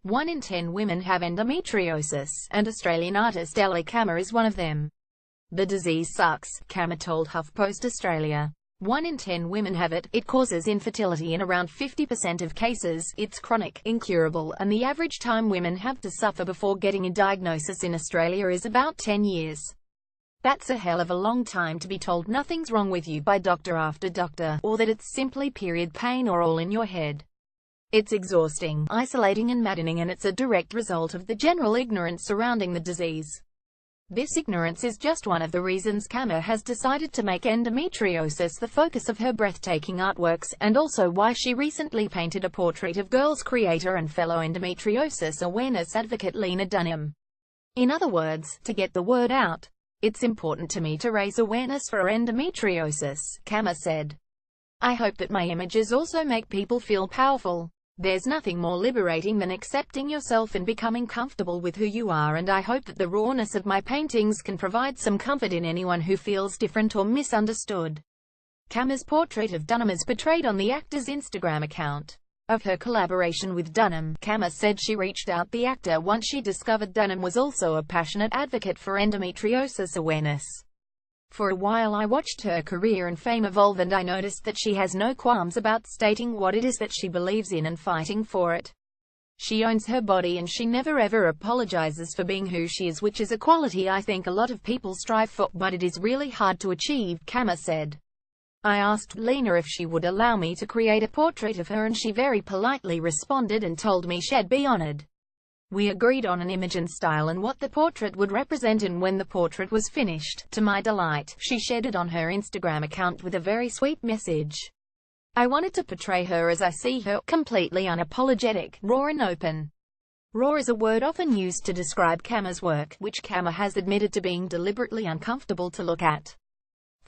1 in 10 women have endometriosis, and Australian artist Ellie Kammer is one of them. The disease sucks, Kammer told HuffPost Australia. 1 in 10 women have it, it causes infertility in around 50% of cases, it's chronic, incurable, and the average time women have to suffer before getting a diagnosis in Australia is about 10 years. That's a hell of a long time to be told nothing's wrong with you by doctor after doctor, or that it's simply period pain or all in your head. It's exhausting, isolating and maddening, and it's a direct result of the general ignorance surrounding the disease. This ignorance is just one of the reasons Kammer has decided to make endometriosis the focus of her breathtaking artworks, and also why she recently painted a portrait of Girls creator and fellow endometriosis awareness advocate Lena Dunham. In other words, to get the word out. It's important to me to raise awareness for endometriosis, Kammer said. I hope that my images also make people feel powerful. There's nothing more liberating than accepting yourself and becoming comfortable with who you are, and I hope that the rawness of my paintings can provide some comfort in anyone who feels different or misunderstood. Kammer's portrait of Dunham is portrayed on the actor's Instagram account. Of her collaboration with Dunham, Kammer said she reached out the actor once she discovered Dunham was also a passionate advocate for endometriosis awareness. For a while I watched her career and fame evolve, and I noticed that she has no qualms about stating what it is that she believes in and fighting for it. She owns her body and she never ever apologizes for being who she is, which is a quality I think a lot of people strive for, but it is really hard to achieve, Kammer said. I asked Lena if she would allow me to create a portrait of her, and she very politely responded and told me she'd be honored. We agreed on an image and style and what the portrait would represent, and when the portrait was finished, to my delight, she shared it on her Instagram account with a very sweet message. I wanted to portray her as I see her, completely unapologetic, raw and open. Raw is a word often used to describe Kammer's work, which Kammer has admitted to being deliberately uncomfortable to look at.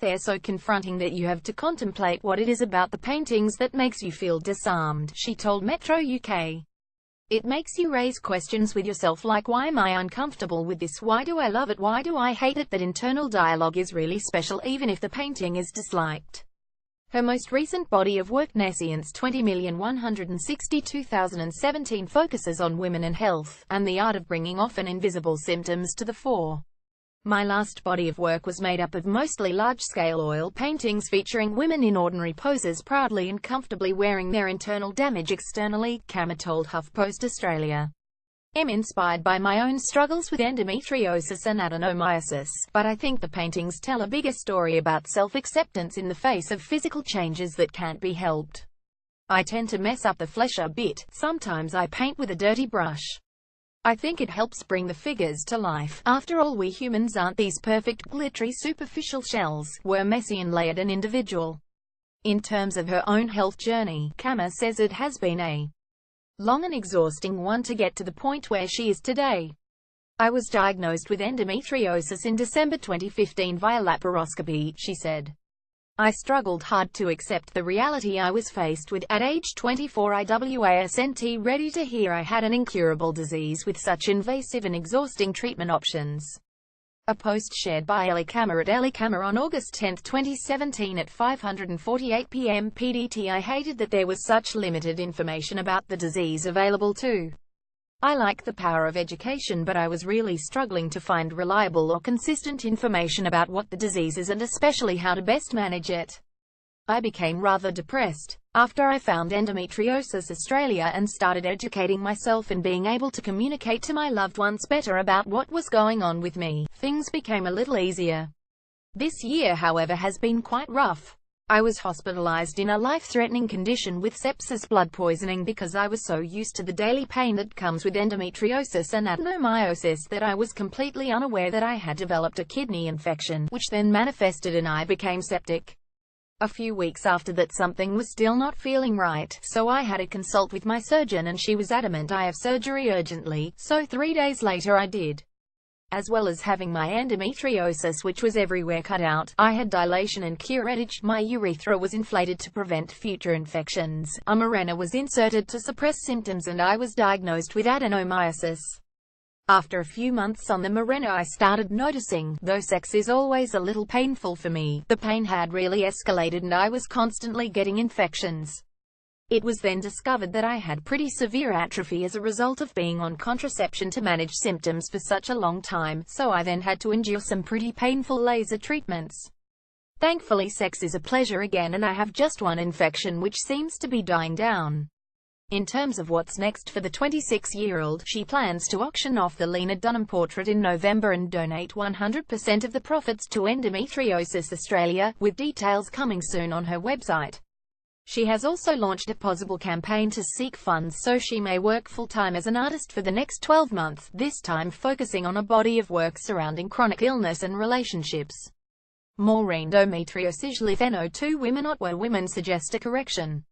They're so confronting that you have to contemplate what it is about the paintings that makes you feel disarmed, she told Metro UK. It makes you raise questions with yourself like, why am I uncomfortable with this, why do I love it, why do I hate it? That internal dialogue is really special even if the painting is disliked. Her most recent body of work, Nescience 20,162,017, focuses on women and health, and the art of bringing often invisible symptoms to the fore. My last body of work was made up of mostly large-scale oil paintings featuring women in ordinary poses proudly and comfortably wearing their internal damage externally, Kammer told HuffPost Australia. I'm inspired by my own struggles with endometriosis and adenomyosis, but I think the paintings tell a bigger story about self-acceptance in the face of physical changes that can't be helped. I tend to mess up the flesh a bit, sometimes I paint with a dirty brush. I think it helps bring the figures to life. After all, we humans aren't these perfect, glittery, superficial shells. We're messy and layered and individual. In terms of her own health journey, Kammer says it has been a long and exhausting one to get to the point where she is today. I was diagnosed with endometriosis in December 2015 via laparoscopy, she said. I struggled hard to accept the reality I was faced with. At age 24 I wasn't ready to hear I had an incurable disease with such invasive and exhausting treatment options. A post shared by Ellie Kammer at Ellie Kammer on August 10, 2017 at 5:48 p.m. PDT. I hated that there was such limited information about the disease available too. I like the power of education, but I was really struggling to find reliable or consistent information about what the disease is and especially how to best manage it. I became rather depressed. After I found Endometriosis Australia and started educating myself and being able to communicate to my loved ones better about what was going on with me, things became a little easier. This year, however, has been quite rough. I was hospitalized in a life-threatening condition with sepsis, blood poisoning, because I was so used to the daily pain that comes with endometriosis and adenomyosis that I was completely unaware that I had developed a kidney infection, which then manifested and I became septic. A few weeks after that, something was still not feeling right, so I had a consult with my surgeon and she was adamant I have surgery urgently, so 3 days later I did. As well as having my endometriosis, which was everywhere, cut out, I had dilation and curettage. My urethra was inflated to prevent future infections. A Mirena was inserted to suppress symptoms and I was diagnosed with adenomyosis. After a few months on the Mirena, I started noticing, though sex is always a little painful for me, the pain had really escalated and I was constantly getting infections. It was then discovered that I had pretty severe atrophy as a result of being on contraception to manage symptoms for such a long time, so I then had to endure some pretty painful laser treatments. Thankfully sex is a pleasure again and I have just one infection which seems to be dying down. In terms of what's next for the 26-year-old, she plans to auction off the Lena Dunham portrait in November and donate 100% of the profits to Endometriosis Australia, with details coming soon on her website. She has also launched a possible campaign to seek funds so she may work full-time as an artist for the next 12 months, this time focusing on a body of work surrounding chronic illness and relationships. Maureen endometriosis live no 2 women not where women suggest a correction.